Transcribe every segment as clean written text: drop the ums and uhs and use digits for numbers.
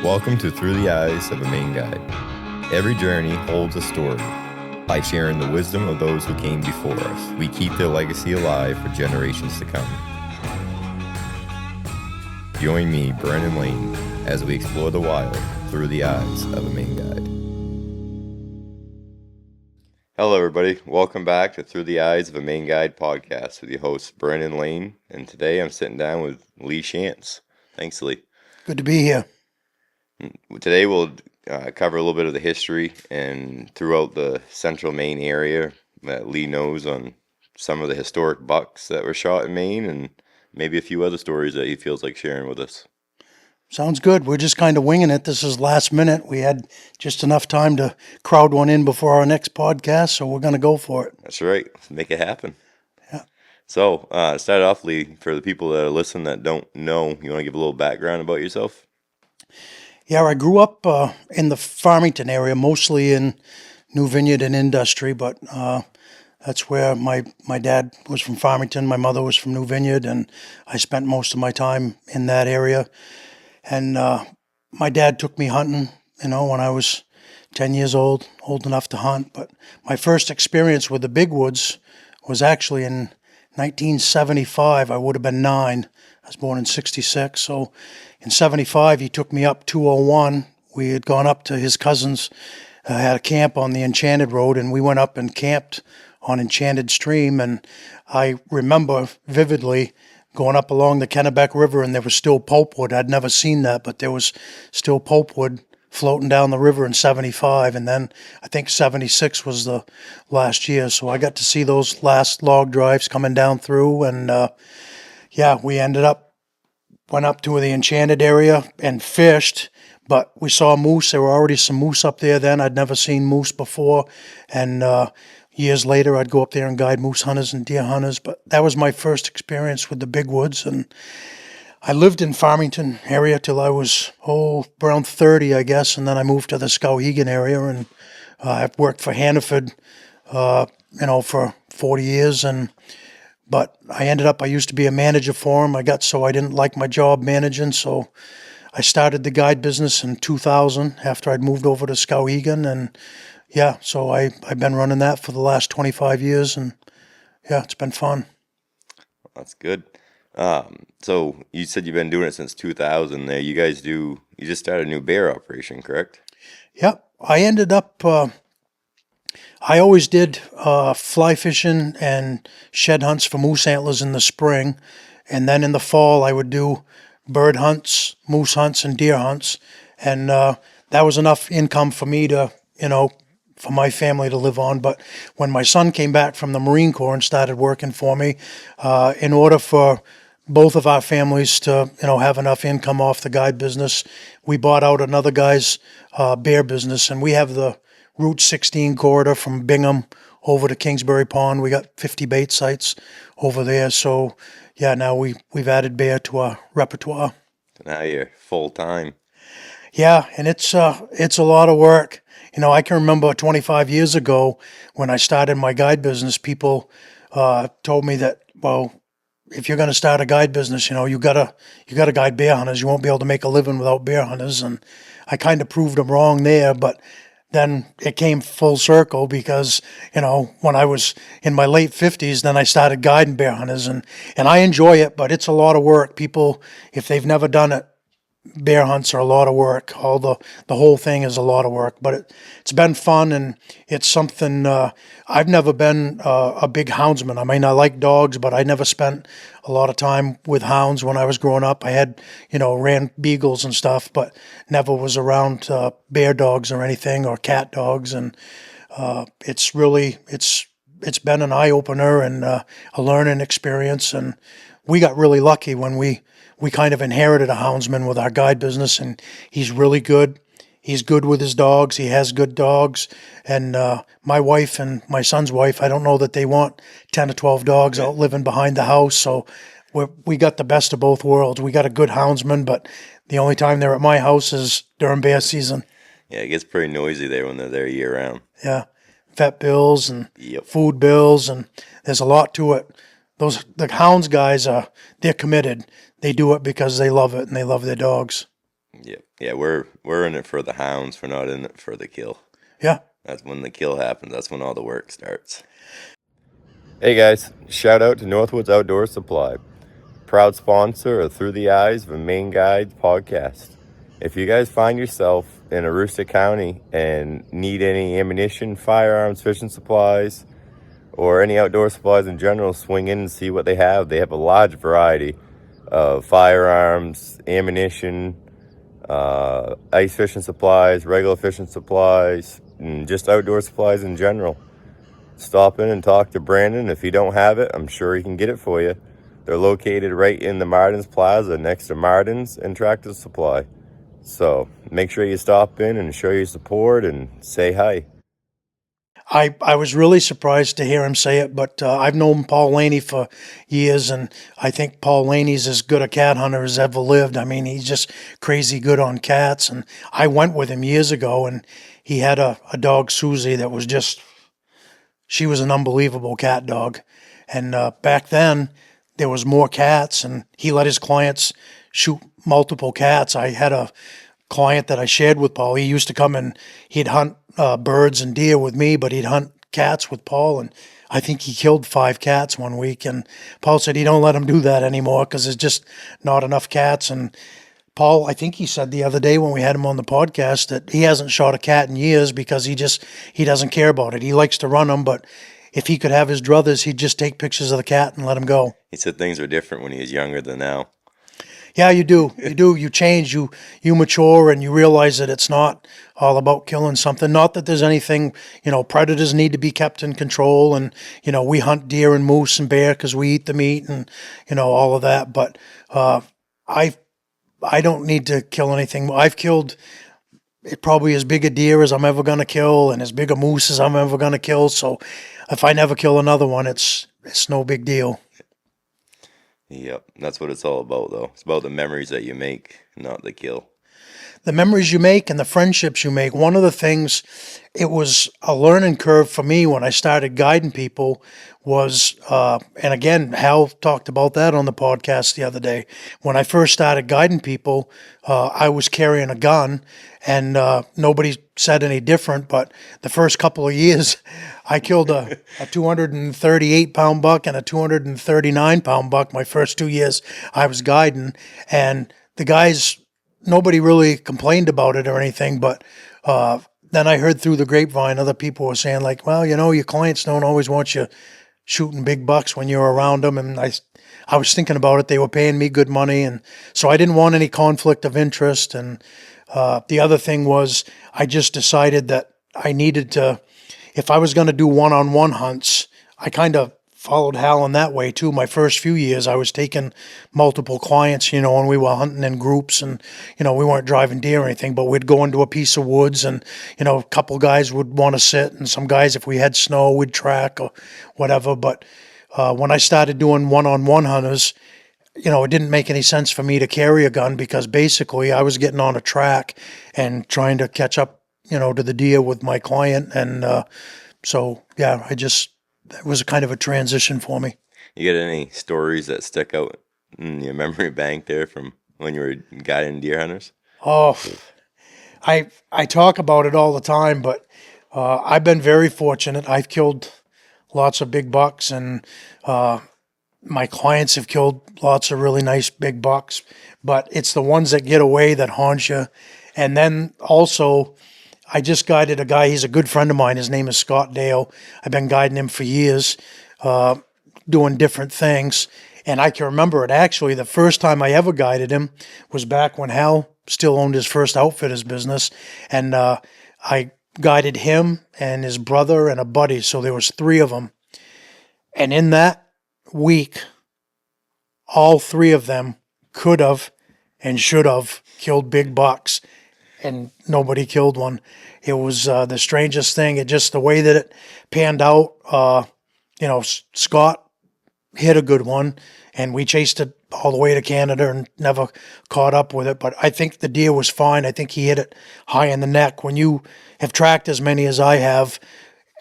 Welcome to Through the Eyes of a Maine Guide. Every journey holds a story. By sharing the wisdom of those who came before us, we keep their legacy alive for generations to come. Join me, Brennan Lane, as we explore the wild through the eyes of a Maine Guide. Hello, everybody. Welcome back to Through the Eyes of a Maine Guide podcast with your host, Brennan Lane. And today I'm sitting down with Lee Schanz. Thanks, Lee. Good to be here. Today we'll cover a little bit of the history and throughout the central Maine area that Lee knows on some of the historic bucks that were shot in Maine and maybe a few other stories that he feels like sharing with us. Sounds good. We're just kind of winging it. This is last minute. We had just enough time to crowd one in before our next podcast, so we're going to go for it. That's right. Let's make it happen. Yeah. So, start off, Lee, for the people that are listening that don't know, you want to give a little background about yourself? Yeah, I grew up in the Farmington area, mostly in New Vineyard and Industry, but that's where my dad was from Farmington, my mother was from New Vineyard, and I spent most of my time in that area. And my dad took me hunting, when I was 10 years old enough to hunt. But my first experience with the big woods was actually in 1975. I would have been 9. I was born in 66. So in 75, he took me up 201. We had gone up to his cousin's, had a camp on the Enchanted Road, and we went up and camped on Enchanted Stream. And I remember vividly going up along the Kennebec River, and there was still pulpwood. I'd never seen that, but there was still pulpwood floating down the river in 75, and then I think 76 was the last year. So I got to see those last log drives coming down through, and we went up to the Enchanted area and fished, but we saw moose. There were already some moose up there then. I'd never seen moose before, and years later I'd go up there and guide moose hunters and deer hunters, but that was my first experience with the big woods. And I lived in Farmington area till I was, around 30, I guess, and then I moved to the Skowhegan area, and I've worked for Hannaford, for 40 years, but I used to be a manager for him. I didn't like my job managing, so I started the guide business in 2000 after I'd moved over to Skowhegan, and so I've been running that for the last 25 years, and it's been fun. That's good. So you said you've been doing it since 2000 there. You just started a new bear operation, correct? Yeah, I ended up, I always did fly fishing and shed hunts for moose antlers in the spring, and then in the fall I would do bird hunts, moose hunts, and deer hunts, and that was enough income for me to, for my family to live on. But when my son came back from the Marine Corps and started working for me, in order for both of our families to, have enough income off the guide business, we bought out another guy's bear business, and we have the Route 16 corridor from Bingham over to Kingsbury Pond. We got 50 bait sites over there. So, now we've added bear to our repertoire. Now you're full time. Yeah, and it's a lot of work. I can remember 25 years ago when I started my guide business, people told me that, well, if you're going to start a guide business, you gotta guide bear hunters. You won't be able to make a living without bear hunters. And I kind of proved them wrong there, but then it came full circle because, when I was in my late 50s, then I started guiding bear hunters, and I enjoy it, but it's a lot of work. People, if they've never done it, bear hunts are a lot of work. The whole thing is a lot of work, but it's been fun, and it's something. I've never been a big houndsman. I mean, I like dogs, but I never spent a lot of time with hounds when I was growing up. I had, ran beagles and stuff, but never was around bear dogs or anything, or cat dogs, and it's been an eye opener and a learning experience, and we got really lucky when we kind of inherited a houndsman with our guide business, and he's really good. He's good with his dogs. He has good dogs. And my wife and my son's wife, I don't know that they want 10 or 12 dogs out living behind the house. So we got the best of both worlds. We got a good houndsman, but the only time they're at my house is during bear season. Yeah, it gets pretty noisy there when they're there year round. Yeah, vet bills and food bills, and there's a lot to it. The hounds guys, they're committed. They do it because they love it and they love their dogs. Yeah, yeah, we're in it for the hounds. We're not in it for the kill. Yeah. That's when the kill happens. That's when all the work starts. Hey guys, shout out to Northwoods Outdoor Supply, proud sponsor of Through the Eyes of a Maine Guide podcast. If you guys find yourself in Aroostook County and need any ammunition, firearms, fishing supplies, or any outdoor supplies in general, swing in and see what they have. They have a large variety of firearms, ammunition, ice fishing supplies, regular fishing supplies, and just outdoor supplies in general. Stop in and talk to Brandon. If you don't have it, I'm sure he can get it for you. They're located right in the Martin's Plaza next to Martin's and Tractor Supply. So make sure you stop in and show your support and say hi. I was really surprised to hear him say it, but I've known Paul Laney for years, and I think Paul Laney's as good a cat hunter as ever lived. I mean, he's just crazy good on cats, and I went with him years ago, and he had a dog, Susie, that was just, she was an unbelievable cat dog. And back then, there was more cats, and he let his clients shoot multiple cats. I had a client that I shared with Paul. He used to come and he'd hunt birds and deer with me, but he'd hunt cats with Paul. And I think he killed 5 cats one week. And Paul said he don't let him do that anymore because there's just not enough cats. And Paul, I think he said the other day when we had him on the podcast that he hasn't shot a cat in years because he doesn't care about it. He likes to run them, but if he could have his druthers, he'd just take pictures of the cat and let him go. He said things were different when he was younger than now. Yeah, you do. You do. You change. You mature, and you realize that it's not all about killing something. Not that there's anything. Predators need to be kept in control, and we hunt deer and moose and bear because we eat the meat, and all of that. But I don't need to kill anything. I've killed probably as big a deer as I'm ever going to kill, and as big a moose as I'm ever going to kill. So if I never kill another one, it's no big deal. Yep, that's what it's all about, though. It's about the memories that you make, not the kill. The memories you make and the friendships you make. One of the things, it was a learning curve for me when I started guiding people was, and again, Hal talked about that on the podcast the other day. When I first started guiding people, I was carrying a gun, and nobody said any different, but the first couple of years, I killed a 238-pound buck and a 239-pound buck my first 2 years I was guiding, and the guys, nobody really complained about it or anything, but then I heard through the grapevine other people were saying, like, well, your clients don't always want you shooting big bucks when you're around them, and I was thinking about it. They were paying me good money, and so I didn't want any conflict of interest. And the other thing was I just decided that I needed to, if I was going to do one-on-one hunts, I kind of followed Hal in that way too. My first few years, I was taking multiple clients, and we were hunting in groups, and, we weren't driving deer or anything, but we'd go into a piece of woods, and, a couple guys would want to sit, and some guys, if we had snow, would track or whatever. But when I started doing one-on-one hunters, it didn't make any sense for me to carry a gun because basically I was getting on a track and trying to catch up, to the deer with my client. And so, yeah, that was a kind of a transition for me. You got any stories that stick out in your memory bank there from when you were guiding deer hunters? Oh, I talk about it all the time, but I've been very fortunate. I've killed lots of big bucks, and my clients have killed lots of really nice big bucks, but it's the ones that get away that haunt you. And then also, I just guided a guy. He's a good friend of mine. His name is Scott Dale. I've been guiding him for years, doing different things. And I can remember it actually. The first time I ever guided him was back when Hal still owned his first outfitters business. And I guided him and his brother and a buddy. So there was 3 of them. And in that week, all 3 of them could have and should have killed big bucks, and nobody killed one. It was the strangest thing. It just, the way that it panned out, Scott hit a good one, and we chased it all the way to Canada and never caught up with it. But I think the deer was fine. I think he hit it high in the neck. When you have tracked as many as I have,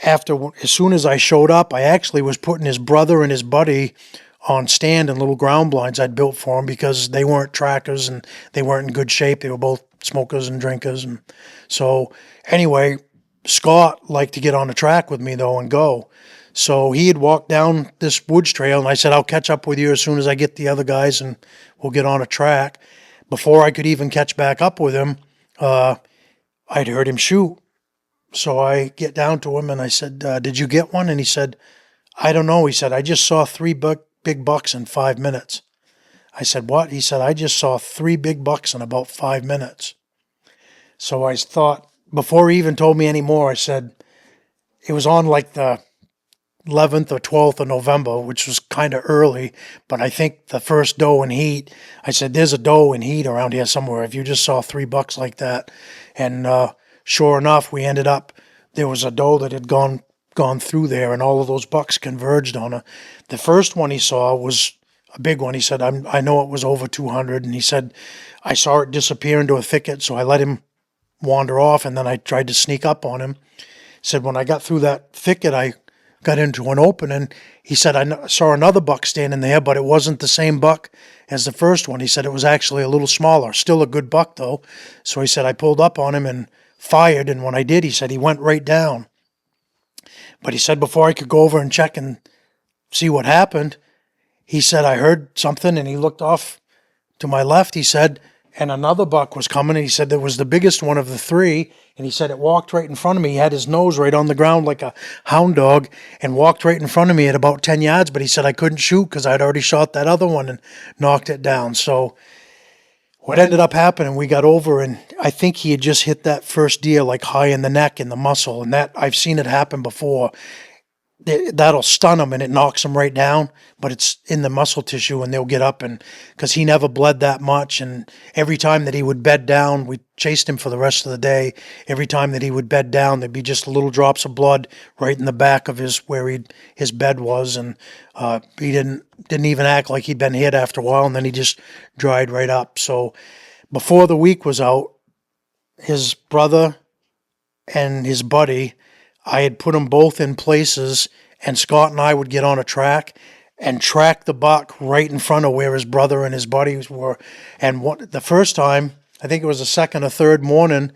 as soon as I showed up, I actually was putting his brother and his buddy on stand and little ground blinds I'd built for them because they weren't trackers and they weren't in good shape. They were both smokers and drinkers. And so anyway, Scott liked to get on the track with me though and go. So he had walked down this woods trail and I said, I'll catch up with you as soon as I get the other guys and we'll get on a track. Before I could even catch back up with him, I'd heard him shoot. So I get down to him and I said, did you get one? And he said, I don't know. He said, I just saw three big bucks in 5 minutes. I said, what? He said, I just saw 3 big bucks in about 5 minutes. So I thought, before he even told me any more, I said, it was on like the 11th or 12th of November, which was kind of early, but I think the first doe in heat, I said, there's a doe in heat around here somewhere. If you just saw 3 bucks like that. And sure enough, we ended up, there was a doe that had gone through there and all of those bucks converged on her. The first one he saw was a big one. He said, I know it was over 200. And he said, I saw it disappear into a thicket, so I let him wander off and then I tried to sneak up on him. He said, when I got through that thicket, I got into an opening. He said, I saw another buck standing there, but it wasn't the same buck as the first one. He said it was actually a little smaller, still a good buck though. So he said, I pulled up on him and fired. And when I did, he said, he went right down. But he said, before I could go over and check and see what happened, he said, I heard something and he looked off to my left. He said, and another buck was coming. And he said, there was the biggest one of the 3. And he said, it walked right in front of me. He had his nose right on the ground like a hound dog and walked right in front of me at about 10 yards. But he said, I couldn't shoot because I'd already shot that other one and knocked it down. So what ended up happening, we got over and I think he had just hit that first deer like high in the neck in the muscle. And that I've seen it happen before. That'll stun them and it knocks them right down, but it's in the muscle tissue and they'll get up. And because he never bled that much, and every time that he would bed down, we chased him for the rest of the day. Every time that he would bed down, there'd be just little drops of blood right in the back of his bed was, and he didn't even act like he'd been hit after a while, and then he just dried right up. So before the week was out, his brother and his buddy, I had put them both in places, and Scott and I would get on a track and track the buck right in front of where his brother and his buddies were. And the first time, I think it was the second or third morning,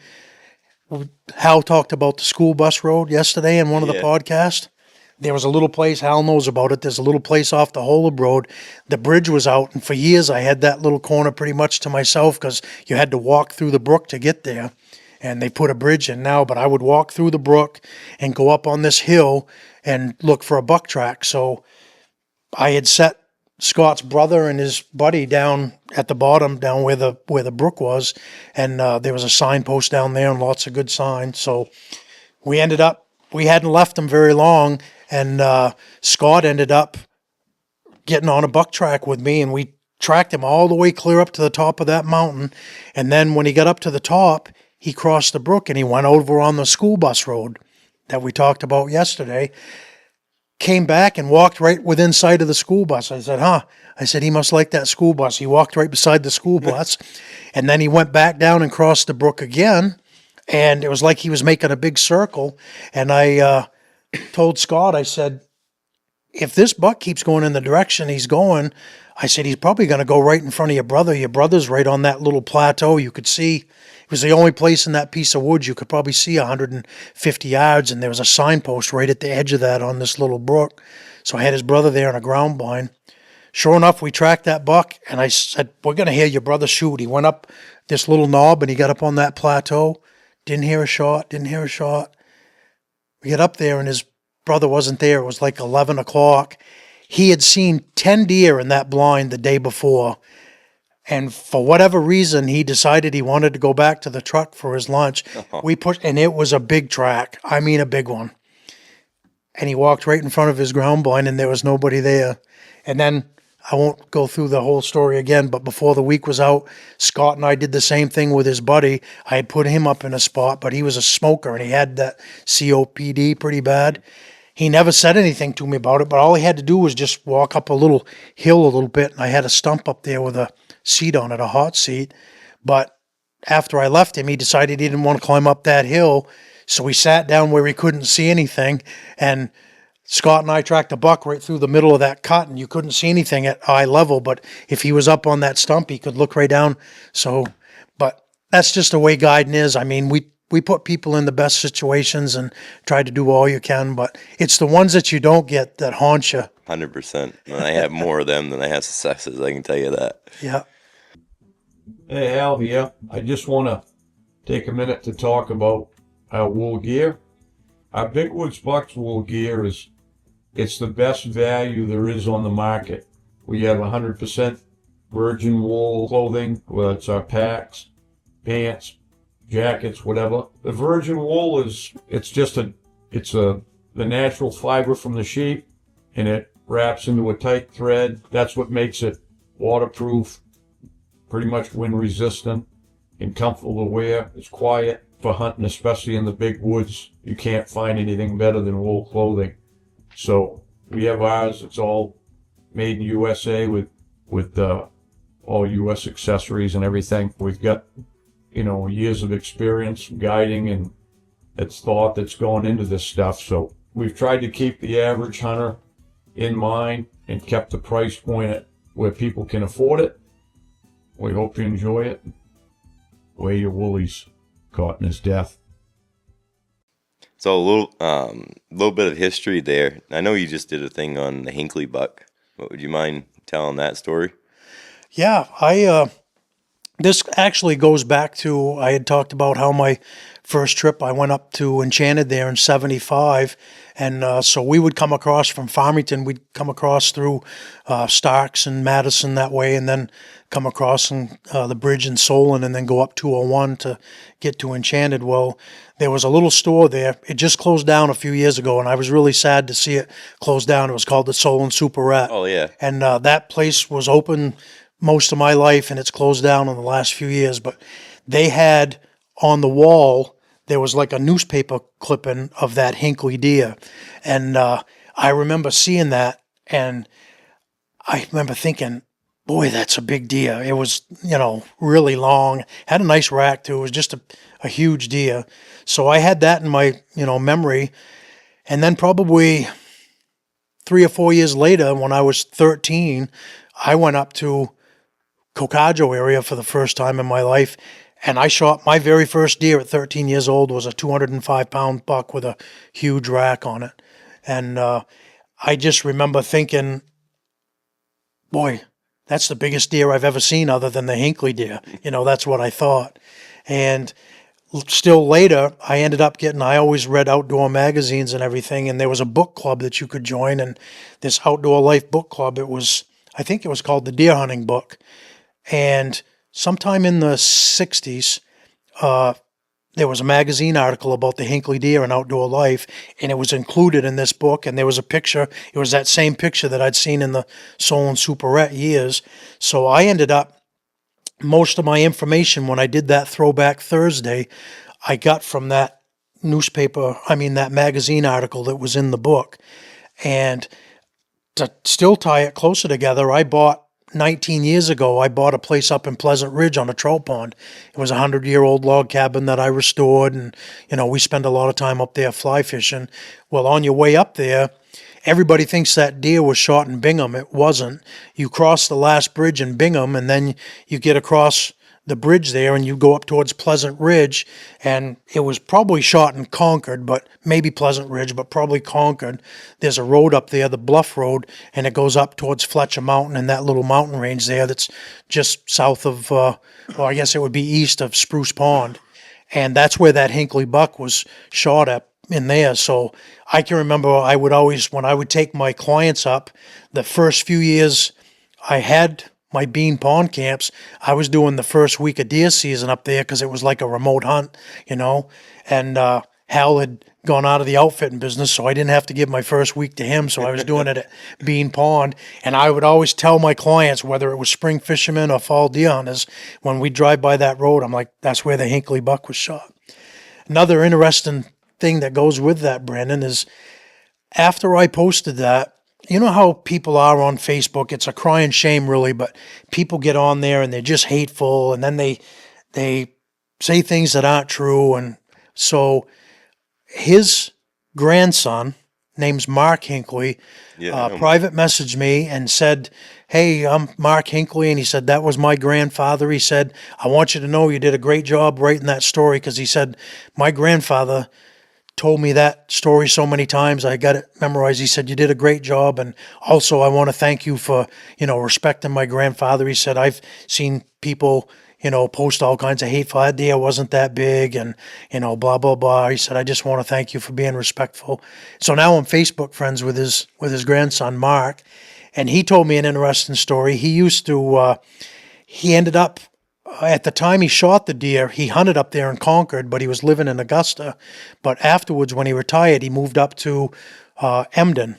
Hal talked about the school bus road yesterday in one of the podcasts. There was a little place, Hal knows about it, there's a little place off the Holub Road. The bridge was out, and for years I had that little corner pretty much to myself because you had to walk through the brook to get there. And they put a bridge in now, but I would walk through the brook and go up on this hill and look for a buck track. So I had set Scott's brother and his buddy down at the bottom, down where the brook was, and there was a signpost down there and lots of good signs. So we hadn't left them very long, and Scott ended up getting on a buck track with me, and we tracked him all the way clear up to the top of that mountain. And then when he got up to the top, he crossed the brook and he went over on the school bus road that we talked about yesterday, came back and walked right within sight of the school bus. I said, I said, he must like that school bus. He walked right beside the school bus, and then he went back down and crossed the brook again, and it was like he was making a big circle. And I told Scott, I said, if this buck keeps going in the direction he's going, I said, he's probably going to go right in front of your brother. Your brother's right on that little plateau. You could see, it was the only place in that piece of woods you could probably see 150 yards, and there was a signpost right at the edge of that on this little brook. So I had his brother there on a ground blind. Sure enough, we tracked that buck, and I said, we're going to hear your brother shoot. He went up this little knob, and he got up on that plateau. Didn't hear a shot. We get up there, and his brother wasn't there. It was like 11 o'clock. He had seen 10 deer in that blind the day before, and for whatever reason, he decided he wanted to go back to the truck for his lunch. We pushed, and it was a big track. I mean, a big one. And he walked right in front of his ground blind, and there was nobody there. And then, I won't go through the whole story again, but before the week was out, Scott and I did the same thing with his buddy. I had put him up in a spot, but he was a smoker, and he had that COPD pretty bad. He never said anything to me about it, but all he had to do was just walk up a little hill a little bit, and I had a stump up there with a seat on it, a hot seat. But after I left him, he decided he didn't want to climb up that hill, so we sat down where he couldn't see anything, and Scott and I tracked a buck right through the middle of that cut, and you couldn't see anything at eye level. But if he was up on that stump, he could look right down. So, but that's just the way guiding is. I mean, we put people in the best situations and try to do all you can, but it's the ones that you don't get that haunt you. 100%. And I have more of them than I have successes, I can tell you that. Yeah. Hey, Hal here. I just want to take a minute to talk about our wool gear. Our Big Woods Bucks wool gear it's the best value there is on the market. We have 100% virgin wool clothing, whether it's our packs, pants, jackets, whatever. The virgin wool it's the natural fiber from the sheep, and it wraps into a tight thread. That's what makes it waterproof, pretty much wind resistant, and comfortable to wear. It's quiet for hunting, especially in the big woods. You can't find anything better than wool clothing. So we have ours. It's all made in USA with all US accessories and everything. We've got years of experience guiding and it's thought that's going into this stuff. So we've tried to keep the average hunter in mind and kept the price point at where people can afford it. We hope you enjoy it. Wear your woolies, caught in his death. So a little bit of history there. I know you just did a thing on the Hinckley buck. But would you mind telling that story? Yeah, this actually goes back to, I had talked about how my first trip, I went up to Enchanted there in 75. And so we would come across from Farmington, we'd come across through Starks and Madison that way, and then come across the bridge in Solon and then go up 201 to get to Enchanted. Well, there was a little store there. It just closed down a few years ago, and I was really sad to see it close down. It was called the Solon Superette. Oh, yeah. And that place was open most of my life, and it's closed down in the last few years. But they had on the wall, there was like a newspaper clipping of that Hinckley deer. And I remember seeing that, and I remember thinking, boy, that's a big deer. It was, really long, had a nice rack too. It was just a huge deer. So I had that in my, memory. And then probably 3 or 4 years later, when I was 13, I went up to Cocajo area for the first time in my life. And I shot my very first deer at 13 years old was a 205-pound buck with a huge rack on it. And I just remember thinking, boy, that's the biggest deer I've ever seen other than the Hinckley deer. That's what I thought. And still later, I always read outdoor magazines and everything, and there was a book club that you could join, and this Outdoor Life book club, I think it was called the Deer Hunting Book. And sometime in the 60s, there was a magazine article about the Hinckley deer and outdoor life, and it was included in this book, and there was a picture. It was that same picture that I'd seen in the Solon Superette years. So I ended up, most of my information when I did that Throwback Thursday, I got from that that magazine article that was in the book. And to still tie it closer together, 19 years ago, I bought a place up in Pleasant Ridge on a trout pond. It was a 100-year-old log cabin that I restored, and, we spend a lot of time up there fly fishing. Well, on your way up there, everybody thinks that deer was shot in Bingham. It wasn't. You cross the last bridge in Bingham, and then you get across the bridge there, and you go up towards Pleasant Ridge, and it was probably shot in Concord, but maybe Pleasant Ridge, but probably Concord. There's a road up there, the Bluff Road, and it goes up towards Fletcher Mountain and that little mountain range there that's just south of, I guess it would be east of Spruce Pond. And that's where that Hinckley buck was shot at in there. So I can remember when I would take my clients up, the first few years I had my Bean Pond camps, I was doing the first week of deer season up there because it was like a remote hunt, and Hal had gone out of the outfitting business, so I didn't have to give my first week to him, so I was doing it at Bean Pond. And I would always tell my clients, whether it was spring fishermen or fall deer hunters, when we drive by that road, I'm like, that's where the Hinckley buck was shot. Another interesting thing that goes with that, Brandon, is after I posted that, you know how people are on Facebook? It's a crying shame, really, but people get on there and they're just hateful, and then they say things that aren't true. And so his grandson, name's Mark Hinckley, Yeah, I know. private messaged me and said, "Hey, I'm Mark Hinckley," and he said, "That was my grandfather." He said, "I want you to know you did a great job writing that story," because he said, "My grandfather told me that story so many times. I got it memorized." He said, "You did a great job. And also, I want to thank you for, respecting my grandfather." He said, "I've seen people, post all kinds of hateful. That deer wasn't that big and, blah, blah, blah." He said, "I just want to thank you for being respectful." So now I'm Facebook friends with his grandson, Mark. And he told me an interesting story. He ended up, at the time he shot the deer, he hunted up there in Concord, but he was living in Augusta. But afterwards, when he retired, he moved up to Emden.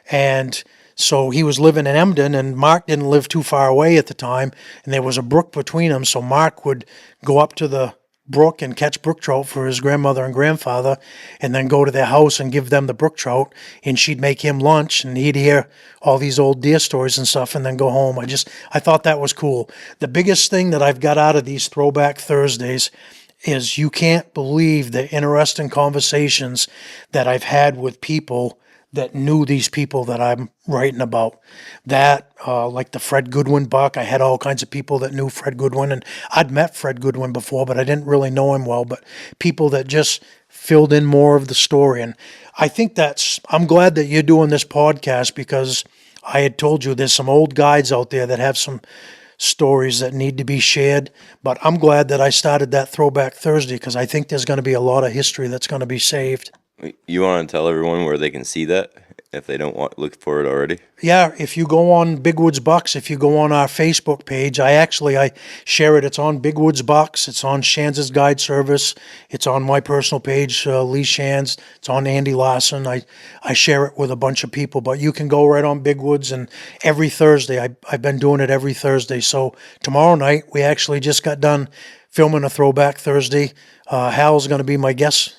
And so he was living in Emden, and Mark didn't live too far away at the time, and there was a brook between them. So Mark would go up to the brook and catch brook trout for his grandmother and grandfather, and then go to their house and give them the brook trout, and she'd make him lunch, and he'd hear all these old deer stories and stuff, and then go home. I thought that was cool. The biggest thing that I've got out of these Throwback Thursdays is you can't believe the interesting conversations that I've had with people that knew these people that I'm writing about. Like the Fred Goodwin buck, I had all kinds of people that knew Fred Goodwin, and I'd met Fred Goodwin before, but I didn't really know him well, but people that just filled in more of the story. And I think I'm glad that you're doing this podcast, because I had told you there's some old guides out there that have some stories that need to be shared, but I'm glad that I started that Throwback Thursday, because I think there's going to be a lot of history that's going to be saved. You want to tell everyone where they can see that if they don't look for it already? Yeah, if you go on Big Woods Bucks, if you go on our Facebook page, I share it. It's on Big Woods Bucks. It's on Schanz's Guide Service. It's on my personal page, Lee Schanz. It's on Andy Larson. I share it with a bunch of people, but you can go right on Big Woods, and every Thursday, I've been doing it every Thursday. So tomorrow night, we actually just got done filming a Throwback Thursday. Hal's going to be my guest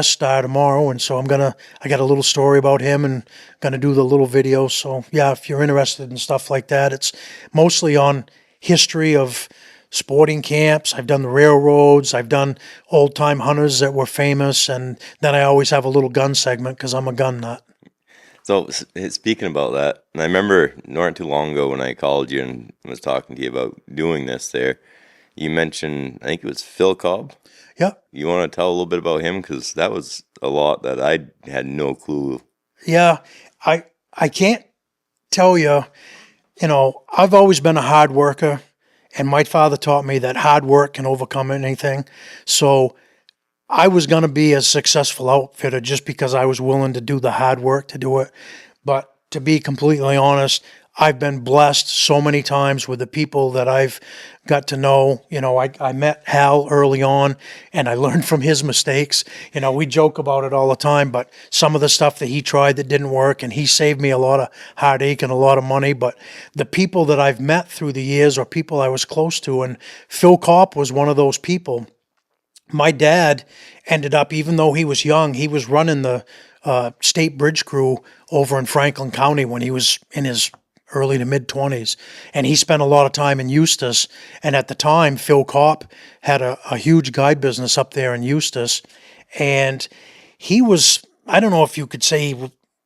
star tomorrow, and so I got a little story about him, and gonna do the little video. So yeah, if you're interested in stuff like that, it's mostly on history of sporting camps. I've done the railroads, I've done old time hunters that were famous, and then I always have a little gun segment because I'm a gun nut. So speaking about that, and I remember not too long ago when I called you and was talking to you about doing this there, you mentioned, I think it was Phil Cobb. Yeah. You want to tell a little bit about him? Because that was a lot that I had no clue. Yeah, I can't tell you, I've always been a hard worker, and my father taught me that hard work can overcome anything. So I was going to be a successful outfitter just because I was willing to do the hard work to do it. But to be completely honest, I've been blessed so many times with the people that I've got to know. I met Hal early on, and I learned from his mistakes. We joke about it all the time, but some of the stuff that he tried that didn't work, and he saved me a lot of heartache and a lot of money. But the people that I've met through the years are people I was close to, and Phil Kopp was one of those people. My dad ended up, even though he was young, he was running the state bridge crew over in Franklin County when he was in his early to mid-20s, and he spent a lot of time in Eustis. And at the time, Phil Kopp had a huge guide business up there in Eustis, and he was, I don't know if you could say,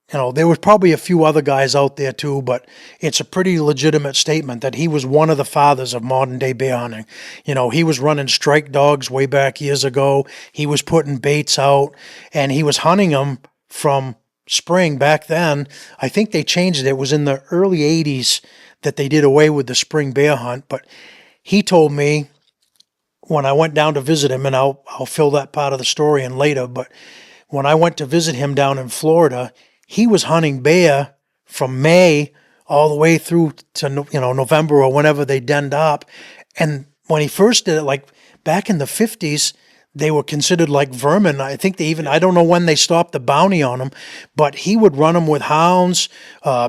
there was probably a few other guys out there too, but it's a pretty legitimate statement that he was one of the fathers of modern day bear hunting. He was running strike dogs way back years ago. He was putting baits out, and he was hunting them from spring. Back then, I think they changed it. It was in the early 80s that they did away with the spring bear hunt. But he told me when I went down to visit him, and I'll fill that part of the story in later, but when I went to visit him down in Florida, he was hunting bear from May all the way through to November or whenever they denned up. And when he first did it, like back in the 50s, they were considered like vermin. I think I don't know when they stopped the bounty on them, but he would run them with hounds,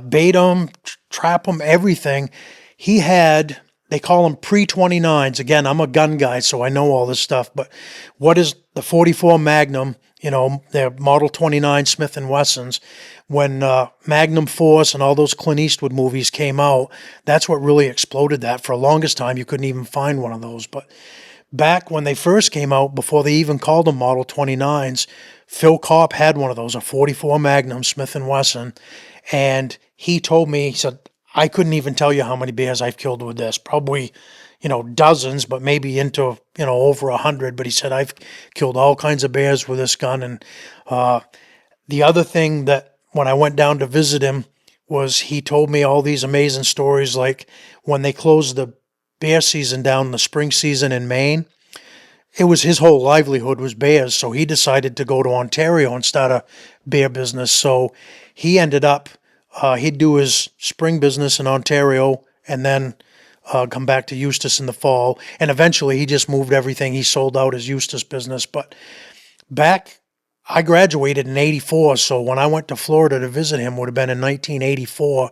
bait them, trap them, everything. He had, they call them pre-29s. Again, I'm a gun guy, so I know all this stuff, but what is the 44 Magnum? They're Model 29 Smith & Wessons. When Magnum Force and all those Clint Eastwood movies came out, that's what really exploded that. For the longest time, you couldn't even find one of those, but back when they first came out, before they even called them Model 29s, Phil Cobb had one of those, a 44 Magnum Smith & Wesson, and he told me, he said, I couldn't even tell you how many bears I've killed with this. Probably, dozens, but maybe into, over 100. But he said, I've killed all kinds of bears with this gun. And the other thing that when I went down to visit him was he told me all these amazing stories, like when they closed the bear season down, the spring season in Maine, it was his whole livelihood was bears. So he decided to go to Ontario and start a bear business. So he ended up, he'd do his spring business in Ontario and then come back to Eustis in the fall. And eventually he just moved everything. He sold out his Eustis business. But I graduated in 84. So when I went to Florida to visit him would have been in 1984.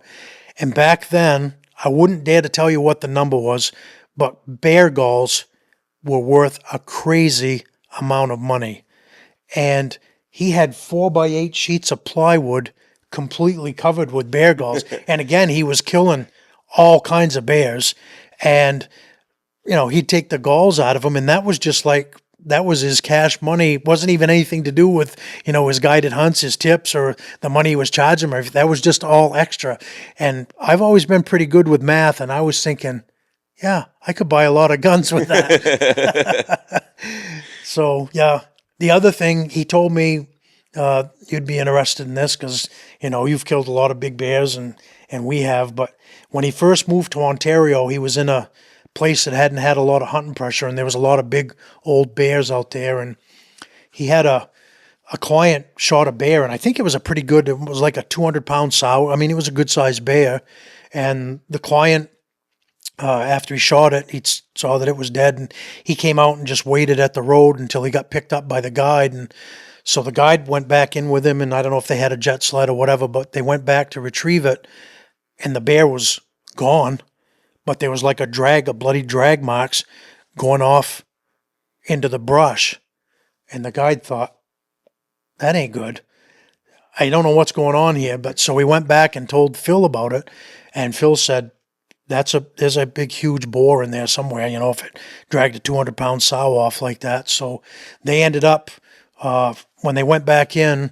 And back then, I wouldn't dare to tell you what the number was, but bear galls were worth a crazy amount of money. And he had 4x8 sheets of plywood completely covered with bear galls. And again, he was killing all kinds of bears. And, he'd take the galls out of them. And that was just like, that was his cash money. It wasn't even anything to do with, his guided hunts, his tips, or the money he was charging him. That was just all extra. And I've always been pretty good with math. And I was thinking, yeah, I could buy a lot of guns with that. So, yeah. The other thing, he told me, you'd be interested in this because, you've killed a lot of big bears and we have. But when he first moved to Ontario, he was in a place that hadn't had a lot of hunting pressure and there was a lot of big old bears out there. And he had a client shot a bear, and I think it was it was like a 200-pound sow. I mean, it was a good-sized bear. And the client, after he shot it, he saw that it was dead, and he came out and just waited at the road until he got picked up by the guide. And so the guide went back in with him, and I don't know if they had a jet sled or whatever, but they went back to retrieve it, and the bear was gone, but there was like bloody drag marks going off into the brush. And the guide thought, that ain't good. I don't know what's going on here. But so we went back and told Phil about it, and Phil said, there's a big, huge boar in there somewhere, if it dragged a 200-pound sow off like that. So they ended up, when they went back in,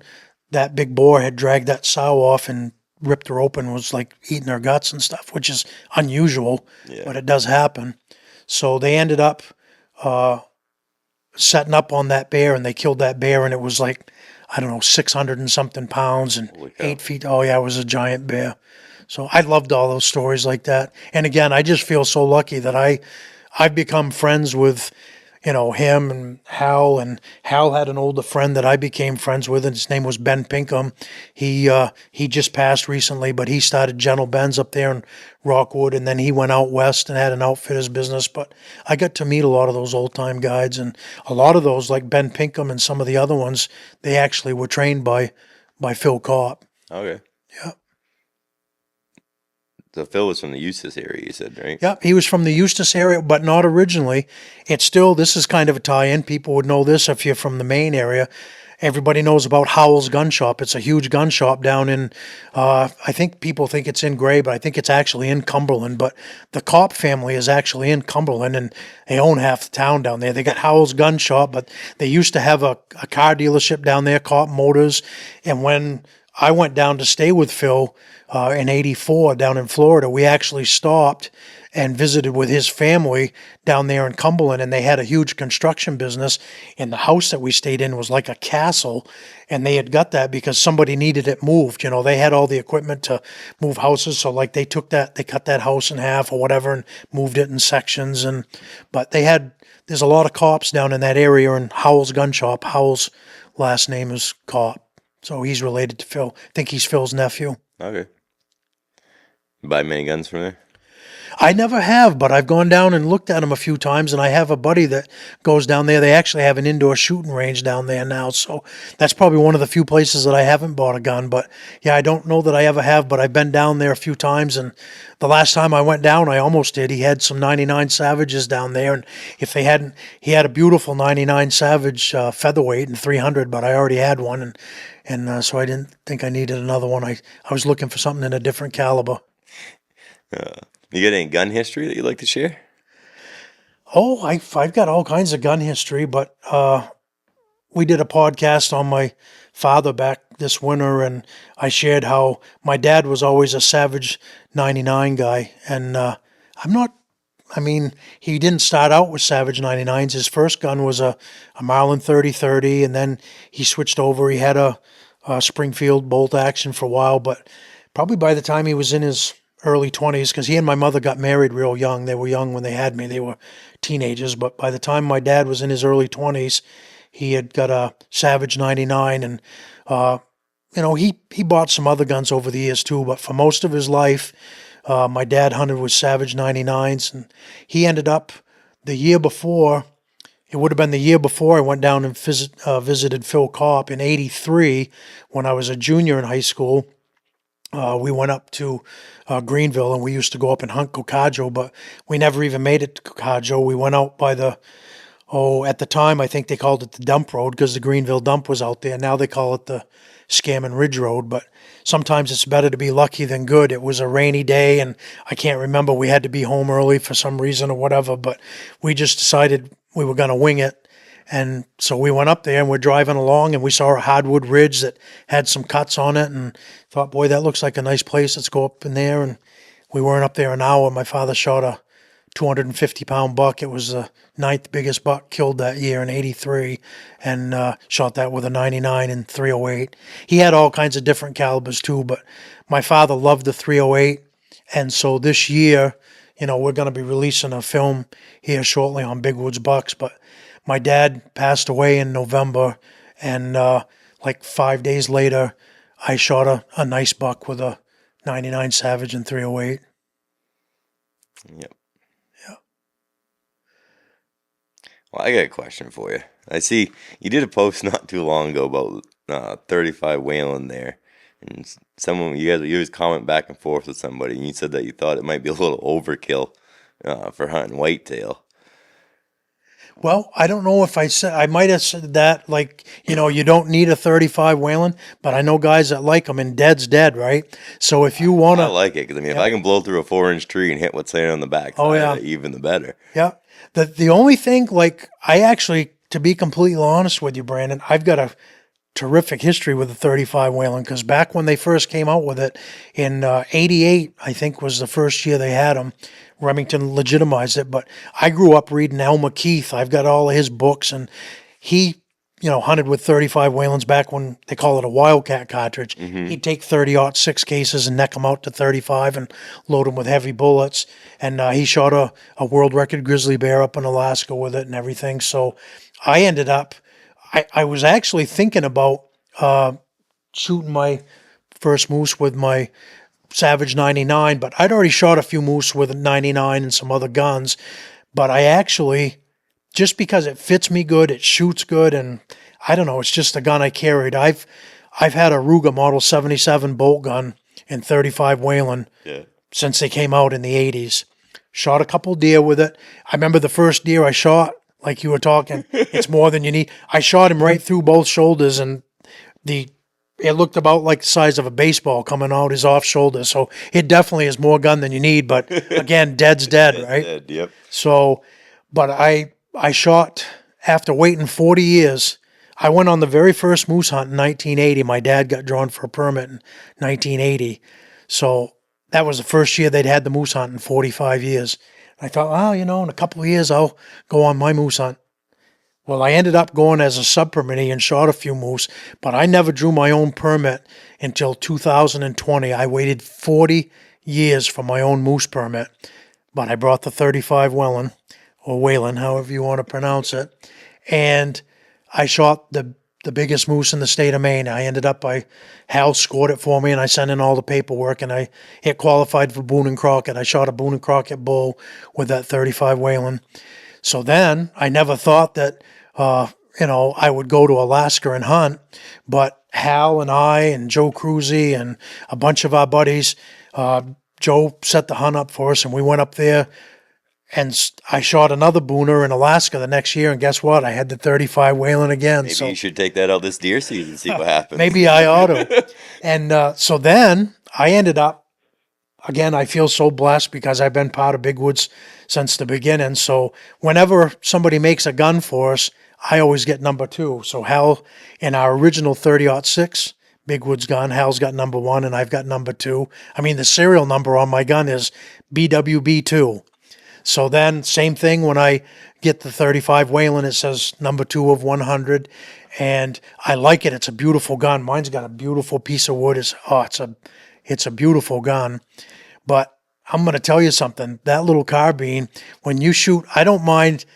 that big boar had dragged that sow off and ripped her open, was like eating her guts and stuff, which is unusual, but it does happen. So they ended up setting up on that bear, and they killed that bear, and it was like, I don't know, 600 and something pounds and 8 feet. Oh, yeah, it was a giant bear. So I loved all those stories like that. And again, I just feel so lucky that I've become friends with, him and Hal. And Hal had an older friend that I became friends with, and his name was Ben Pinkham. He just passed recently, but he started Gentle Ben's up there in Rockwood, and then he went out west and had an outfitter's business. But I got to meet a lot of those old-time guides, and a lot of those, like Ben Pinkham and some of the other ones, they actually were trained by Phil Cobb. Okay. Yeah. So Phil was from the Eustis area, you said, right? Yeah, he was from the Eustis area, but not originally. This is kind of a tie-in. People would know this if you're from the Maine area. Everybody knows about Howell's Gun Shop. It's a huge gun shop down in, I think people think it's in Gray, but I think it's actually in Cumberland. But the Cobb family is actually in Cumberland, and they own half the town down there. They got Howell's Gun Shop, but they used to have a car dealership down there, Cobb Motors. And when I went down to stay with Phil in 84 down in Florida, we actually stopped and visited with his family down there in Cumberland, and they had a huge construction business, and the house that we stayed in was like a castle, and they had got that because somebody needed it moved. They had all the equipment to move houses, so like they cut that house in half or whatever and moved it in sections. But there's a lot of cops down in that area in Howell's Gun Shop. Howell's last name is Cobb, so he's related to Phil. I think he's Phil's nephew. Okay. Buy many guns from there? I never have, but I've gone down and looked at them a few times, and I have a buddy that goes down there. They actually have an indoor shooting range down there now, so that's probably one of the few places that I haven't bought a gun. But yeah, I don't know that I ever have, but I've been down there a few times, and the last time I went down, I almost did. He had some 99 Savages down there, and he had a beautiful 99 Savage featherweight and 300, but I already had one, and so I didn't think I needed another one. I was looking for something in a different caliber. You got any gun history that you'd like to share? Oh, I've got all kinds of gun history, but we did a podcast on my father back this winter, and I shared how my dad was always a Savage 99 guy, and I'm not. I mean, he didn't start out with Savage 99s. His first gun was a Marlin 30-30, and then he switched over. He had a Springfield bolt action for a while, but probably by the time he was in his early 20s, because he and my mother got married real young. They were young when they had me. They were teenagers, but by the time my dad was in his early 20s, he had got a Savage 99, and he bought some other guns over the years too, but for most of his life, my dad hunted with Savage 99s, and he ended up the year before. It would have been the year before I went down and visited Phil Cobb in '83 when I was a junior in high school. We went up to Greenville, and we used to go up and hunt Cocajo, but we never even made it to Cocajo. We went out by at the time, I think they called it the dump road because the Greenville dump was out there. Now they call it the Scammon Ridge Road, but sometimes it's better to be lucky than good. It was a rainy day, and I can't remember. We had to be home early for some reason or whatever, but we just decided we were going to wing it. And so we went up there, and we're driving along, and we saw a hardwood ridge that had some cuts on it, and thought, boy, that looks like a nice place. Let's go up in there. And we weren't up there an hour. My father shot a 250-pound buck. It was the ninth biggest buck killed that year in '83, and shot that with a 99 and 308. He had all kinds of different calibers too, but my father loved the 308, and so this year, we're going to be releasing a film here shortly on Big Woods bucks, but my dad passed away in November, and like 5 days later, I shot a nice buck with a 99 Savage and 308. Yep. Yeah. Well, I got a question for you. I see you did a post not too long ago about 35 Whelen there, and you was comment back and forth with somebody, and you said that you thought it might be a little overkill for hunting whitetail. Well, I don't know if I might have said that, like, you don't need a 35 Whelen, but I know guys that like them, and dead's dead, right? So if you want I to, like it because if I can blow through a 4-inch tree and hit what's laying on the back side of it, even the better. Yeah. The only thing, like, I actually, to be completely honest with you, Brandon, I've got a terrific history with the 35 Whelen, because back when they first came out with it in '88, I think was the first year they had them. Remington legitimized it, but I grew up reading Elmer Keith. I've got all of his books, and he, hunted with 35 Whelens back when they call it a Wildcat cartridge. Mm-hmm. He'd take 30-06 cases and neck them out to 35 and load them with heavy bullets. And he shot a world record grizzly bear up in Alaska with it and everything. So I ended up, I was actually thinking about shooting my first moose with my Savage 99, but I'd already shot a few moose with a 99 and some other guns. But I actually, just because it fits me good, it shoots good, and I don't know, it's just the gun I carried. I've had a Ruger Model 77 bolt gun in 35 Whelen since they came out in the 80s. Shot a couple deer with it. I remember the first deer I shot, like you were talking, it's more than you need. I shot him right through both shoulders, and it looked about like the size of a baseball coming out his off shoulder. So it definitely is more gun than you need. But again, dead's dead, right? Dead, yep. So, but I shot after waiting 40 years. I went on the very first moose hunt in 1980. My dad got drawn for a permit in 1980. So that was the first year they'd had the moose hunt in 45 years. I thought, in a couple of years, I'll go on my moose hunt. Well, I ended up going as a sub-permittee and shot a few moose, but I never drew my own permit until 2020. I waited 40 years for my own moose permit, but I brought the 35 Whelen, or Whelen, however you want to pronounce it, and I shot the biggest moose in the state of Maine. Hal scored it for me, and I sent in all the paperwork, and it qualified for Boone and Crockett. I shot a Boone and Crockett bull with that 35 Whelen. So then I never thought that I would go to Alaska and hunt, but Hal and I and Joe Cruzy and a bunch of our buddies, Joe set the hunt up for us, and we went up there, and I shot another booner in Alaska the next year, and guess what? I had the 35 Whelen again. Maybe you should take that out this deer season and see what happens. Maybe I ought to. And so then I ended up again, I feel so blessed because I've been part of Big Woods since the beginning. So whenever somebody makes a gun for us, I always get number 2. So Hal, in our original 30-06 Big Woods gun, Hal's got number 1 and I've got number 2. I mean, the serial number on my gun is BWB2. So then, same thing when I get the 35 Whelen, it says number 2 of 100, and I like it. It's a beautiful gun. Mine's got a beautiful piece of wood. It's a beautiful gun. But I'm going to tell you something. That little carbine, when you shoot, I don't mind,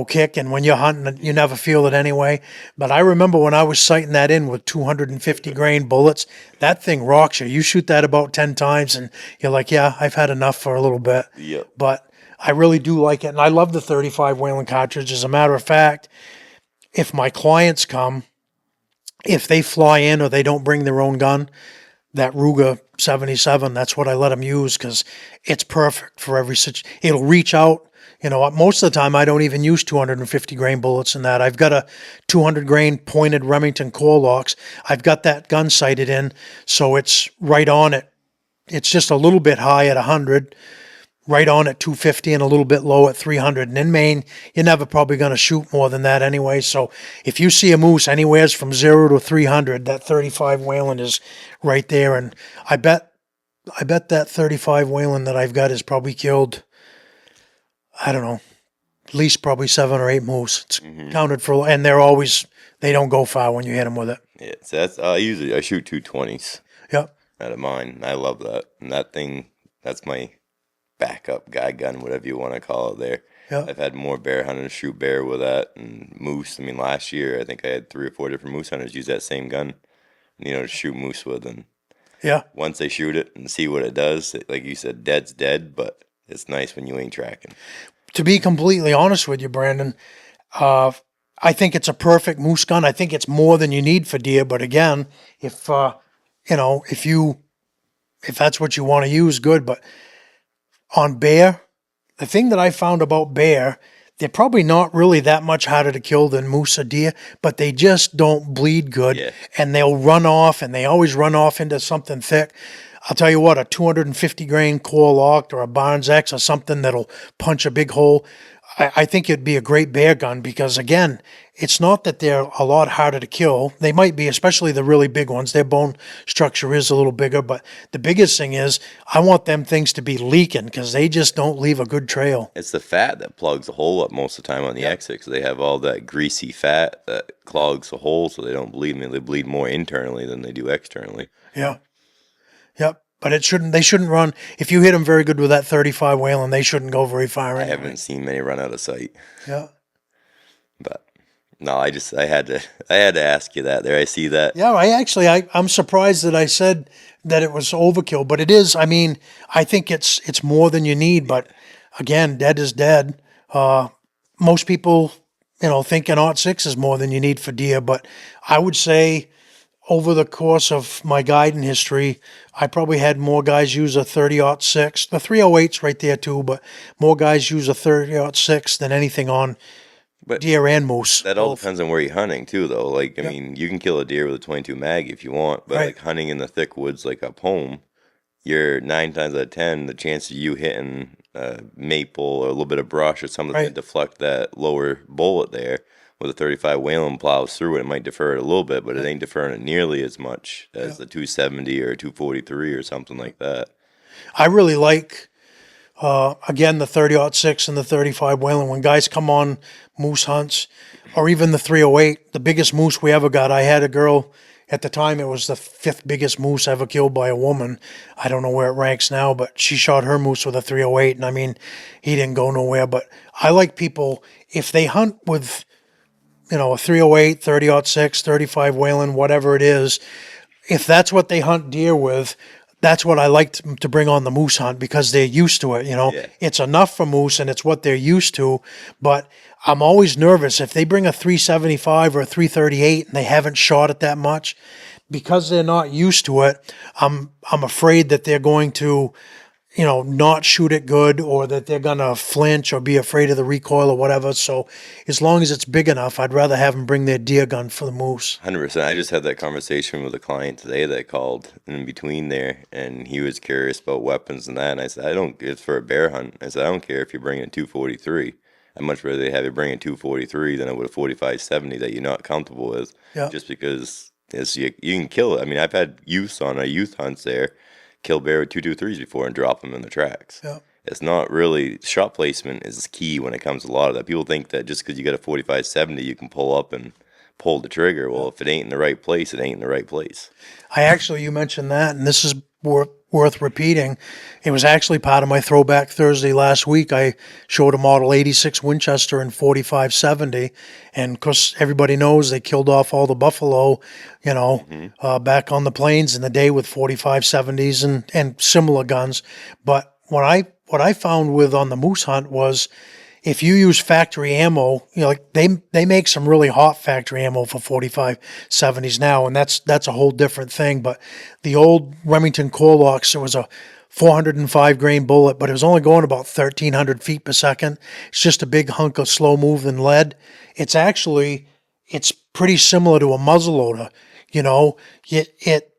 kick, and when you're hunting, you never feel it anyway. But I remember when I was sighting that in with 250 grain bullets, that thing rocks you. You shoot that about 10 times, and you're like, yeah, I've had enough for a little bit. Yep. But I really do like it, and I love the 35 Whelen cartridge. As a matter of fact, if my clients come, if they fly in or they don't bring their own gun, that Ruger 77, that's what I let them use because it's perfect for every situation. It'll reach out. Most of the time I don't even use 250 grain bullets in that. I've got a 200 grain pointed Remington core locks. I've got that gun sighted in, so it's right on it. It's just a little bit high at 100. Right on at 250 and a little bit low at 300. And in Maine, you're never probably going to shoot more than that anyway. So if you see a moose anywheres from 0 to 300, that 35 Whelen is right there. And I bet that 35 Whelen that I've got has probably killed, I don't know, at least probably 7 or 8 moose. It's counted for, and they don't go far when you hit them with it. Yeah, so that's I shoot 220s. Yep. Out of mine. I love that. And that thing, that's my backup guy gun, whatever you want to call it there. Yeah. I've had more bear hunters shoot bear with that and moose. I mean, last year I think I had 3 or 4 different moose hunters use that same gun, to shoot moose with. And Yeah. once they shoot it and see what it does, like you said, dead's dead, but it's nice when you ain't tracking. To be completely honest with you, Brandon, I think it's a perfect moose gun. I think it's more than you need for deer. But again, if that's what you want to use, good. But on bear, the thing that I found about bear, they're probably not really that much harder to kill than moose or deer, but they just don't bleed good. Yeah. And they'll run off, and they always run off into something thick. I'll tell you what, a 250 grain core locked or a Barnes X or something that'll punch a big hole, I think it'd be a great bear gun because, again, it's not that they're a lot harder to kill. They might be, especially the really big ones. Their bone structure is a little bigger, but the biggest thing is I want them things to be leaking because they just don't leave a good trail. It's the fat that plugs the hole up most of the time on the exit because they have all that greasy fat that clogs the hole so they don't bleed. I mean, they bleed more internally than they do externally. Yeah. Yep. But they shouldn't run. If you hit them very good with that 35 Whelen, they shouldn't go very far. I Anyway. haven't seen many run out of sight. Yeah. But no, I had to ask you that there. I see that. Yeah, I'm surprised that I said that it was overkill, but it is. I mean, I think it's more than you need, but again, dead is dead. Most people, think an .06 is more than you need for deer, but I would say over the course of my guiding history, I probably had more guys use a 30-06. The 308's right there too, but more guys use a 30-06 than anything on deer and moose. That all depends on where you're hunting too, though. Like, I mean, you can kill a deer with a 22 mag if you want, but like hunting in the thick woods, like up home, you're 9 times out of 10, the chance of you hitting maple or a little bit of brush or something to deflect that lower bullet there. With a 35 Whelen plows through it, it might defer it a little bit, but it ain't deferring it nearly as much as the 270 or 243 or something like that. I really like, again, the 30-06 and the 35 Whelen. When guys come on moose hunts, or even the 308, the biggest moose we ever got, I had a girl, at the time it was the 5th biggest moose ever killed by a woman. I don't know where it ranks now, but she shot her moose with a 308, and I mean, he didn't go nowhere. But I like people, if they hunt with a 308, 30-06, 35 Whelen, whatever it is, if that's what they hunt deer with, that's what I like to bring on the moose hunt because they're used to it, It's enough for moose and it's what they're used to, but I'm always nervous if they bring a 375 or a 338 and they haven't shot it that much, because they're not used to it, I'm afraid that they're going to not shoot it good, or that they're going to flinch or be afraid of the recoil or whatever. So as long as it's big enough, I'd rather have them bring their deer gun for the moose. 100%. I just had that conversation with a client today that called in between there, and he was curious about weapons and that. And I said, it's for a bear hunt. I said, I don't care if you bring a 243. I'd much rather have you bring a 243 than I would a 45-70 that you're not comfortable with. Yeah. Just because you can kill it. I mean, I've had youth on our youth hunts there kill bear with 223s before and drop them in the tracks. Yeah. It's not really, shot placement is key when it comes to a lot of that. People think that just because you got a 45-70, you can pull up and pull the trigger. Well, if it ain't in the right place, it ain't in the right place. You mentioned that, and this is worth repeating. It was actually part of my Throwback Thursday last week. I showed a Model 86 Winchester in 45-70, and of course everybody knows they killed off all the buffalo, back on the plains in the day with 45-70s and similar guns. But what I found with on the moose hunt was, if you use factory ammo, like they make some really hot factory ammo for 45-70s now, and that's a whole different thing. But the old Remington Corlocks, it was a 405 grain bullet, but it was only going about 1,300 feet per second. It's just a big hunk of slow moving lead. It's pretty similar to a muzzleloader. It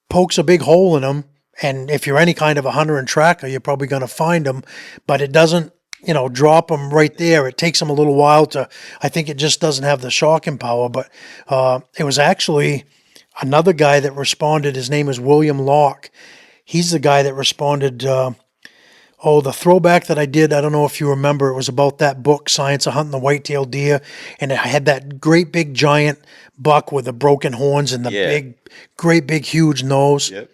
pokes a big hole in them, and if you're any kind of a hunter and tracker, you're probably going to find them, but it doesn't drop them right there. It takes them a little while I think it just doesn't have the shocking power. But it was actually another guy that responded. His name is William Locke. He's the guy that responded. The throwback that I did, I don't know if you remember, it was about that book, Science of Hunting the White-tailed Deer. And it had that great big giant buck with the broken horns and the great big huge nose. Yep.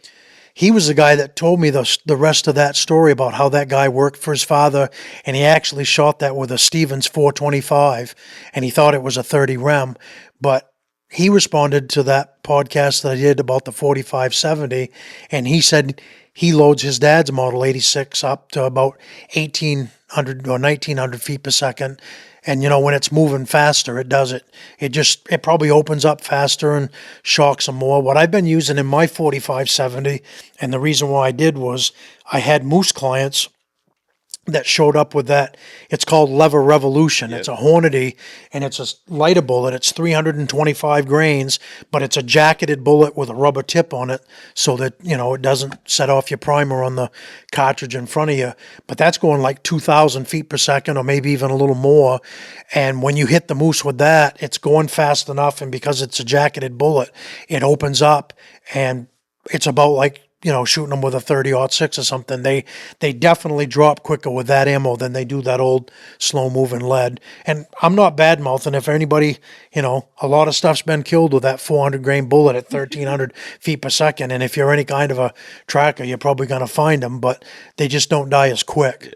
He was the guy that told me the rest of that story about how that guy worked for his father, and he actually shot that with a Stevens 425, and he thought it was a 30 rem. But he responded to that podcast that I did about the 45-70, and he said he loads his dad's Model 86 up to about 1,800 or 1,900 feet per second. And, when it's moving faster, it does it. It probably opens up faster and shocks them more. What I've been using in my 45-70, and the reason why I did was I had moose clients that showed up with that. It's called Lever Revolution. Yep. It's a Hornady, and it's a lighter bullet. It's 325 grains, but it's a jacketed bullet with a rubber tip on it so that, it doesn't set off your primer on the cartridge in front of you. But that's going like 2,000 feet per second or maybe even a little more. And when you hit the moose with that, it's going fast enough, and because it's a jacketed bullet, it opens up, and it's about like, shooting them with a 30-06 or something. They definitely drop quicker with that ammo than they do that old slow-moving lead. And I'm not bad-mouthing. If anybody, a lot of stuff's been killed with that 400-grain bullet at 1,300 feet per second. And if you're any kind of a tracker, you're probably going to find them, but they just don't die as quick.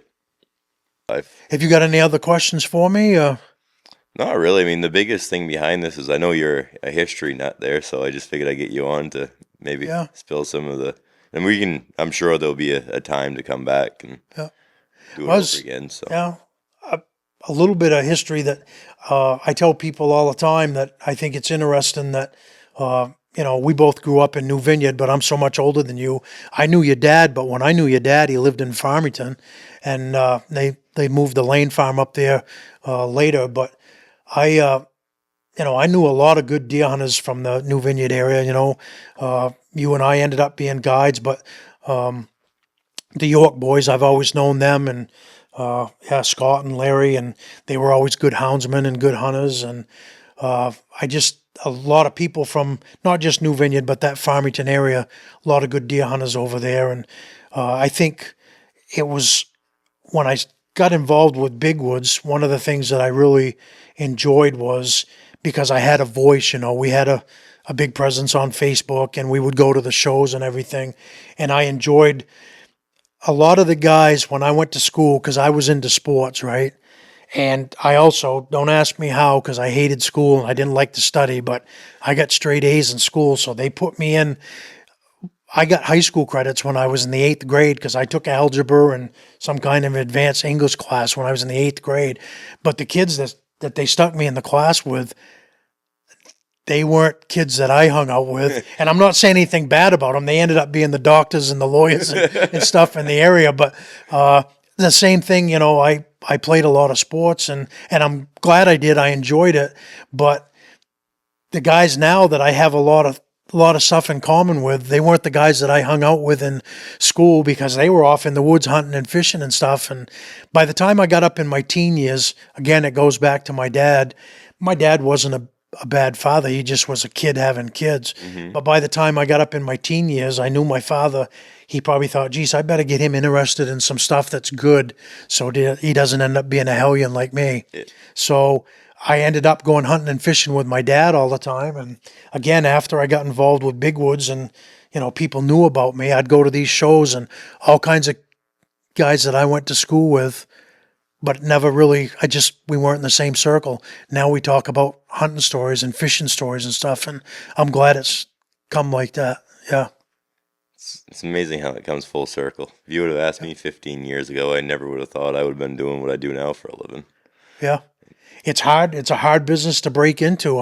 Have you got any other questions for me? Not really. I mean, the biggest thing behind this is I know you're a history nut there, so I just figured I'd get you on to maybe spill some of the... And I'm sure there'll be a time to come back and do it over again. So a little bit of history that I tell people all the time, that I think it's interesting that, we both grew up in New Vineyard, but I'm so much older than you. I knew your dad, but when I knew your dad, he lived in Farmington, and they moved the Lane farm up there later. But I knew a lot of good deer hunters from the New Vineyard area. You and I ended up being guides, but the York boys, I've always known them, and Scott and Larry, and they were always good houndsmen and good hunters. And a lot of people from not just New Vineyard, but that Farmington area, a lot of good deer hunters over there. And I think it was when I got involved with Big Woods, one of the things that I really enjoyed was because I had a voice. We had a big presence on Facebook, and we would go to the shows and everything. And I enjoyed a lot of the guys when I went to school, because I was into sports, right? And I also, don't ask me how, because I hated school and I didn't like to study, but I got straight A's in school, so they put me in. I got high school credits when I was in the 8th grade because I took algebra and some kind of advanced English class when I was in the 8th grade. But the kids that they stuck me in the class with, they weren't kids that I hung out with. And I'm not saying anything bad about them. They ended up being the doctors and the lawyers and stuff in the area. But the same thing, you know, I played a lot of sports, and I'm glad I did. I enjoyed it. But the guys now that I have a lot of stuff in common with, they weren't the guys that I hung out with in school, because they were off in the woods hunting and fishing and stuff. And by the time I got up in my teen years, again, it goes back to my dad. My dad wasn't a bad father. He just was a kid having kids. Mm-hmm. But by the time I got up in my teen years, I knew my father, he probably thought, geez, I better get him interested in some stuff that's good so he doesn't end up being a hellion like me. Yeah. So I ended up going hunting and fishing with my dad all the time. And again, after I got involved with Big Woods and, you know, people knew about me, I'd go to these shows, and all kinds of guys that I went to school with, but never really, we weren't in the same circle. Now we talk about hunting stories and fishing stories and stuff, and I'm glad it's come like that. Yeah. It's amazing how it comes full circle. If you would have asked me 15 years ago, I never would have thought I would have been doing what I do now for a living. Yeah. It's hard. It's a hard business to break into.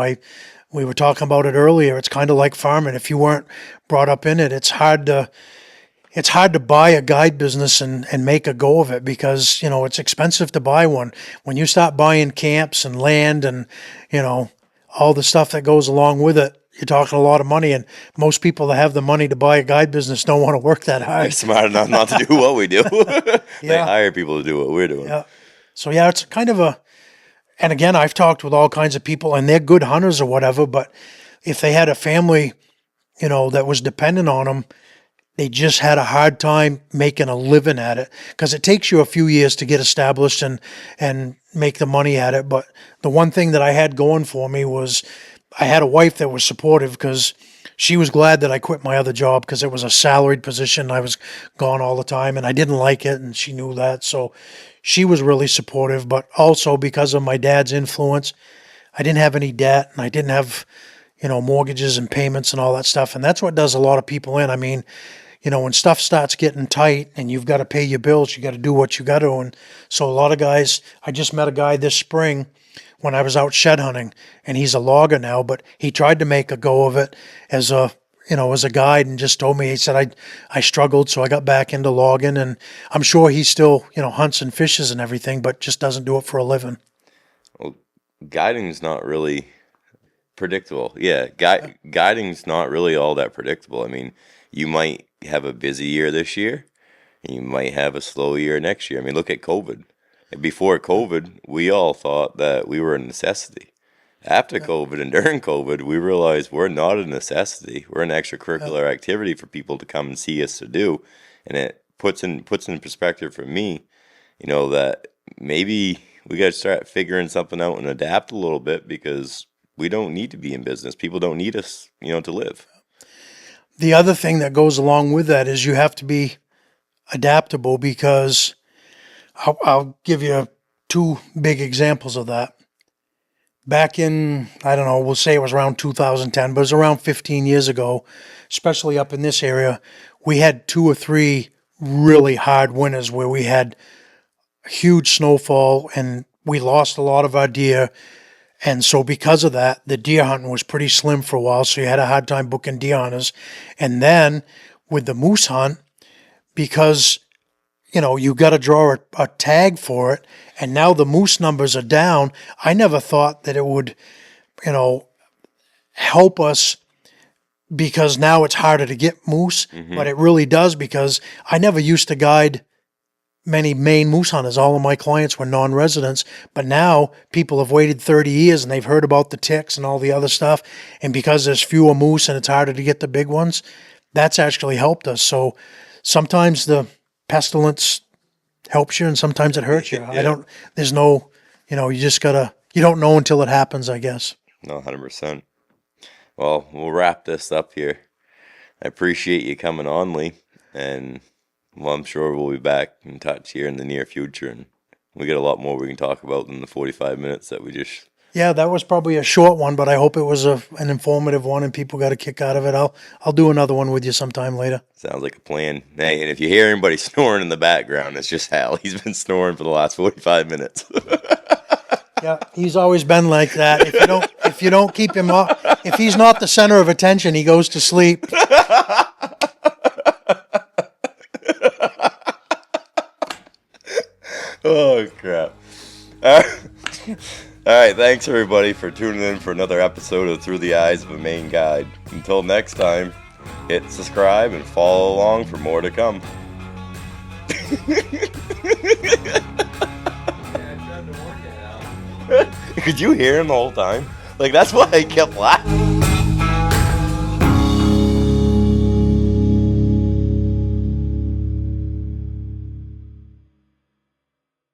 We were talking about it earlier. It's kind of like farming. If you weren't brought up in it, it's hard to buy a guide business and make a go of it, because, you know, it's expensive to buy one. When you start buying camps and land and, you know, all the stuff that goes along with it, you're talking a lot of money, and most people that have the money to buy a guide business don't want to work that They're hard. smart enough not to do what we do. They Yeah. hire people to do what we're doing. Yeah. So yeah, it's kind of and again, I've talked with all kinds of people, and they're good hunters or whatever, but if they had a family, you know, that was dependent on them, they just had a hard time making a living at it, because it takes you a few years to get established and make the money at it. But the one thing that I had going for me was I had a wife that was supportive, because she was glad that I quit my other job, because it was a salaried position. I was gone all the time, and I didn't like it, and she knew that. So she was really supportive. But also because of my dad's influence, I didn't have any debt, and I didn't have, you know, mortgages and payments and all that stuff. And that's what does a lot of people in. I mean, you know, when stuff starts getting tight and you've got to pay your bills, you got to do what you got to. And so a lot of guys, I just met a guy this spring when I was out shed hunting, and he's a logger now, but he tried to make a go of it as a guide, and just told me, he said, I struggled, so I got back into logging, and I'm sure he still, you know, hunts and fishes and everything, but just doesn't do it for a living. Well, guiding's not really predictable. Yeah, guiding's not really all that predictable. I mean, you might have a busy year this year, and you might have a slow year next year. I mean, look at COVID. Before COVID, we all thought that we were a necessity. After COVID and during COVID, we realized we're not a necessity. We're an extracurricular activity for people to come and see us to do. And it puts in perspective for me, you know, that maybe we got to start figuring something out and adapt a little bit, because we don't need to be in business. People don't need us, you know, to live. The other thing that goes along with that is you have to be adaptable, because I'll give you two big examples of that. Back in, I don't know, we'll say it was around 2010, but it was around 15 years ago, especially up in this area, we had 2 or 3 really hard winters where we had huge snowfall and we lost a lot of our deer. And so because of that, the deer hunting was pretty slim for a while, so you had a hard time booking deer hunters. And with the moose hunt, because, you know, you got to draw a tag for it, and now the moose numbers are down. I never thought that it would, you know, help us, because now it's harder to get moose, but it really does, because I never used to guide many Maine moose hunters. All of my clients were non-residents, but now people have waited 30 years and they've heard about the ticks and all the other stuff. And because there's fewer moose and it's harder to get the big ones, that's actually helped us. So sometimes the pestilence helps you and sometimes it hurts you. Yeah. There's no, you know, you don't know until it happens, I guess. No, 100%. Well, we'll wrap this up here. I appreciate you coming on, Lee. And, well, I'm sure we'll be back in touch here in the near future. And we get a lot more we can talk about than the 45 minutes that we just... Yeah, that was probably a short one, but I hope it was an informative one and people got a kick out of it. I'll do another one with you sometime later. Sounds like a plan. Hey, and if you hear anybody snoring in the background, it's just Hal. He's been snoring for the last 45 minutes. Yeah, he's always been like that. If you don't keep him off, if he's not the center of attention, he goes to sleep. Oh, crap. All right, thanks everybody for tuning in for another episode of Through the Eyes of a Maine Guide. Until next time, hit subscribe and follow along for more to come. Could you hear him the whole time? Like, that's why I kept laughing.